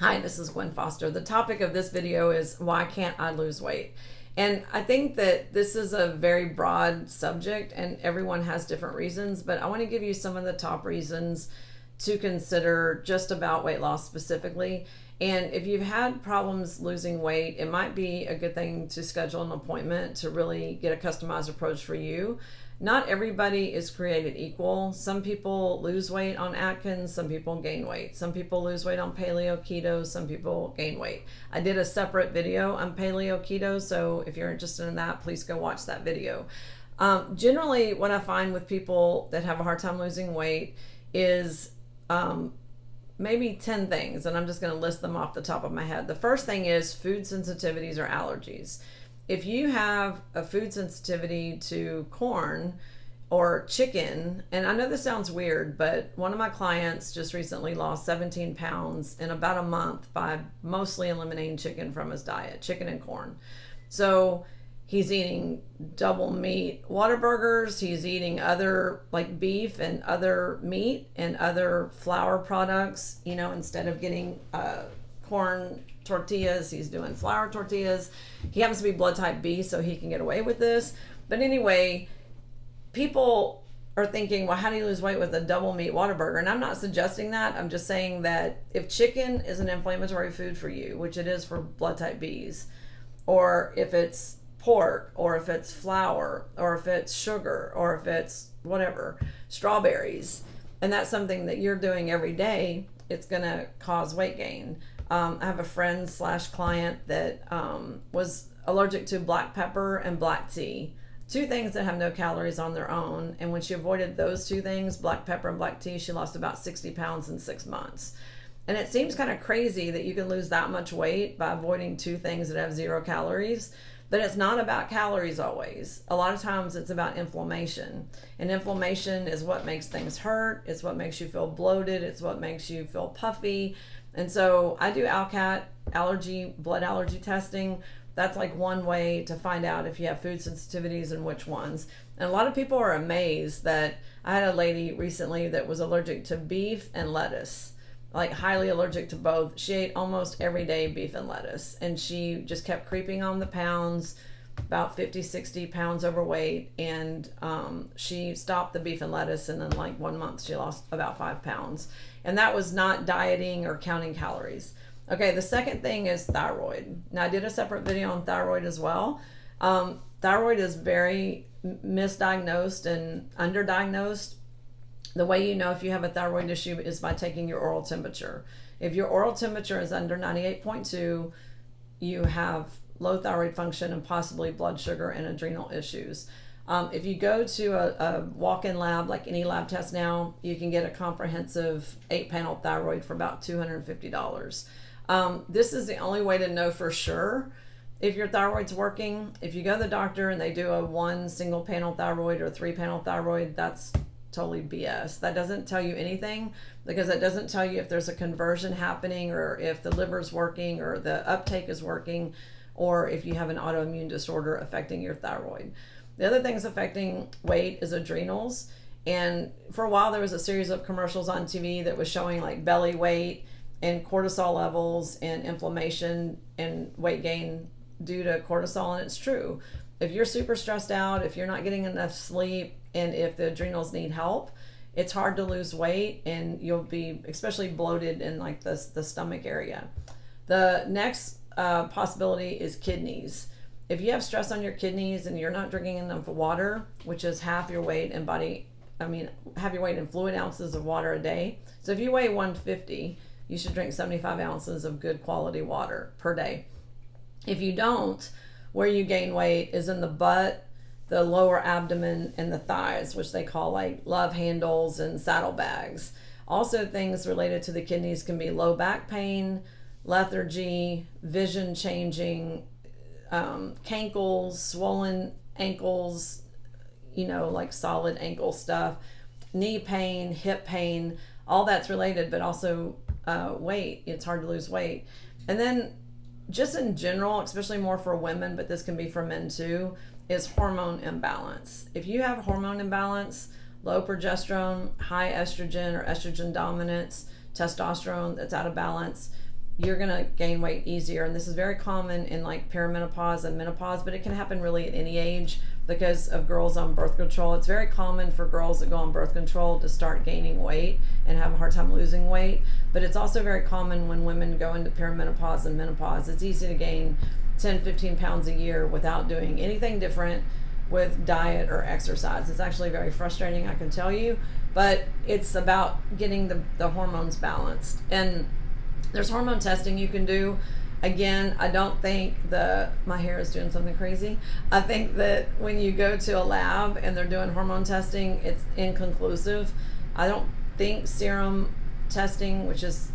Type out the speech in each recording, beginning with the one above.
Hi, this is Gwen Foster. The topic of this video is why can't I lose weight? And I think that this is a very broad subject and everyone has different reasons, but I want to give you some of the top reasons to consider just about weight loss specifically. And if you've had problems losing weight, it might be a good thing to schedule an appointment to really get a customized approach for you. Not everybody is created equal. Some people lose weight on Atkins, some people gain weight. Some people lose weight on paleo keto, some people gain weight. I did a separate video on paleo keto, so if you're interested in that, please go watch that video. Generally, what I find with people that have a hard time losing weight is maybe 10 things, and I'm just going to list them off the top of my head. The first thing is food sensitivities or allergies. If you have a food sensitivity to corn or chicken, and I know this sounds weird, but one of my clients just recently lost 17 pounds in about a month by mostly eliminating chicken from his diet, chicken and corn. So he's eating double meat Whataburgers, he's eating other like beef and other meat and other flour products, instead of getting corn tortillas, he's doing flour tortillas. He happens to be blood type B, so he can get away with this. But anyway, people are thinking, well, how do you lose weight with a double meat Whataburger? And I'm not suggesting that. I'm just saying that if chicken is an inflammatory food for you, which it is for blood type Bs, or if it's pork, or if it's flour, or if it's sugar, or if it's whatever, strawberries, and that's something that you're doing every day, it's going to cause weight gain. I have a friend / client that was allergic to black pepper and black tea, two things that have no calories on their own. And when she avoided those two things, black pepper and black tea, she lost about 60 pounds in 6 months. And it seems kind of crazy that you can lose that much weight by avoiding two things that have 0 calories. But it's not about calories always. A lot of times it's about inflammation. And inflammation is what makes things hurt. It's what makes you feel bloated. It's what makes you feel puffy. And so I do ALCAT, blood allergy testing. That's like one way to find out if you have food sensitivities and which ones. And a lot of people are amazed that I had a lady recently that was allergic to beef and lettuce, like highly allergic to both. She ate almost every day beef and lettuce, and she just kept creeping on the pounds, about 50, 60 pounds overweight, and she stopped the beef and lettuce, and in like 1 month she lost about 5 pounds. And that was not dieting or counting calories. Okay, the second thing is thyroid. Now I did a separate video on thyroid as well. Thyroid is very misdiagnosed and underdiagnosed. The way you know if you have a thyroid issue is by taking your oral temperature. If your oral temperature is under 98.2, you have low thyroid function and possibly blood sugar and adrenal issues. If you go to a walk-in lab, like any lab test now, you can get a comprehensive 8-panel thyroid for about $250. This is the only way to know for sure if your thyroid's working. If you go to the doctor and they do a 1 single panel thyroid or 3-panel thyroid, that's totally BS. That doesn't tell you anything, because it doesn't tell you if there's a conversion happening, or if the liver's working, or the uptake is working, or if you have an autoimmune disorder affecting your thyroid. The other things affecting weight is adrenals. And for a while there was a series of commercials on TV that was showing like belly weight and cortisol levels and inflammation and weight gain due to cortisol. And it's true. If you're super stressed out, if you're not getting enough sleep, and if the adrenals need help, it's hard to lose weight, and you'll be especially bloated in like the stomach area. The next possibility is kidneys. If you have stress on your kidneys and you're not drinking enough water, which is half your weight in fluid ounces of water a day. So if you weigh 150, you should drink 75 ounces of good quality water per day. If you don't, where you gain weight is in the butt, the lower abdomen, and the thighs, which they call like love handles and saddlebags. Also, things related to the kidneys can be low back pain, lethargy, vision changing, cankles, swollen ankles, like solid ankle stuff, knee pain, hip pain, all that's related, but also weight. It's hard to lose weight. And then just in general, especially more for women, but this can be for men too, is hormone imbalance. If you have hormone imbalance, low progesterone, high estrogen or estrogen dominance, testosterone that's out of balance, you're going to gain weight easier. And this is very common in like perimenopause and menopause, but it can happen really at any age because of girls on birth control. It's very common for girls that go on birth control to start gaining weight and have a hard time losing weight. But it's also very common when women go into perimenopause and menopause. It's easy to gain 10, 15 pounds a year without doing anything different with diet or exercise. It's actually very frustrating, I can tell you, but it's about getting the hormones balanced. And there's hormone testing you can do. Again, I don't think my hair is doing something crazy. I think that when you go to a lab and they're doing hormone testing, it's inconclusive. I don't think serum testing, which is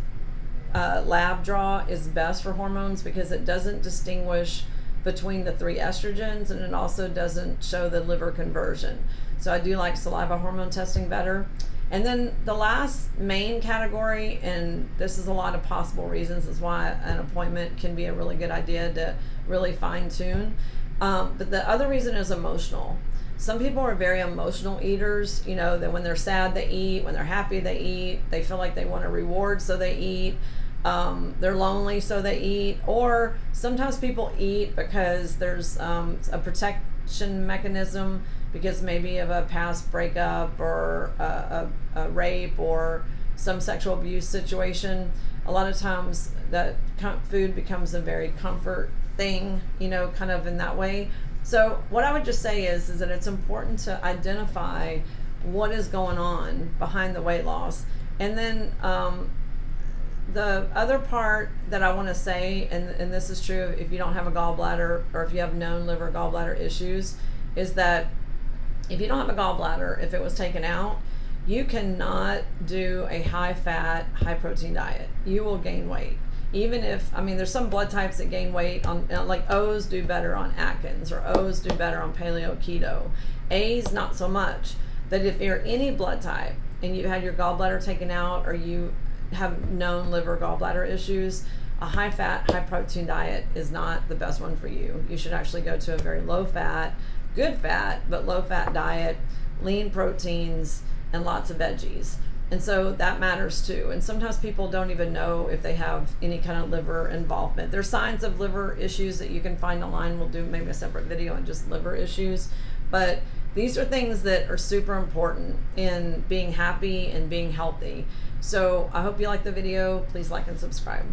lab draw, is best for hormones because it doesn't distinguish between the 3 estrogens, and it also doesn't show the liver conversion. So I do like saliva hormone testing better. And then the last main category, and this is a lot of possible reasons, is why an appointment can be a really good idea to really fine tune. But the other reason is emotional. Some people are very emotional eaters, you know, that when they're sad, they eat. When they're happy, they eat. They feel like they want a reward, so they eat. They're lonely, so they eat. Or sometimes people eat because there's a protection mechanism, because maybe of a past breakup or a rape or some sexual abuse situation. A lot of times that food becomes a very comfort thing, you know, kind of in that way. So what I would just say is that it's important to identify what is going on behind the weight loss. And then the other part that I want to say, and this is true if you don't have a gallbladder or if you have known liver gallbladder issues, is that if you don't have a gallbladder, if it was taken out, you cannot do a high fat, high protein diet. You will gain weight. Even if, I mean, there's some blood types that gain weight on, like O's do better on Atkins, or O's do better on paleo keto. A's not so much. But if you're any blood type and you had your gallbladder taken out, or you have known liver gallbladder issues, a high fat, high protein diet is not the best one for you. You should actually go to a very low fat, good fat, but low fat diet, lean proteins, and lots of veggies. And so that matters too. And sometimes people don't even know if they have any kind of liver involvement. There's signs of liver issues that you can find online. We'll do maybe a separate video on just liver issues. But these are things that are super important in being happy and being healthy. So I hope you like the video. Please like and subscribe.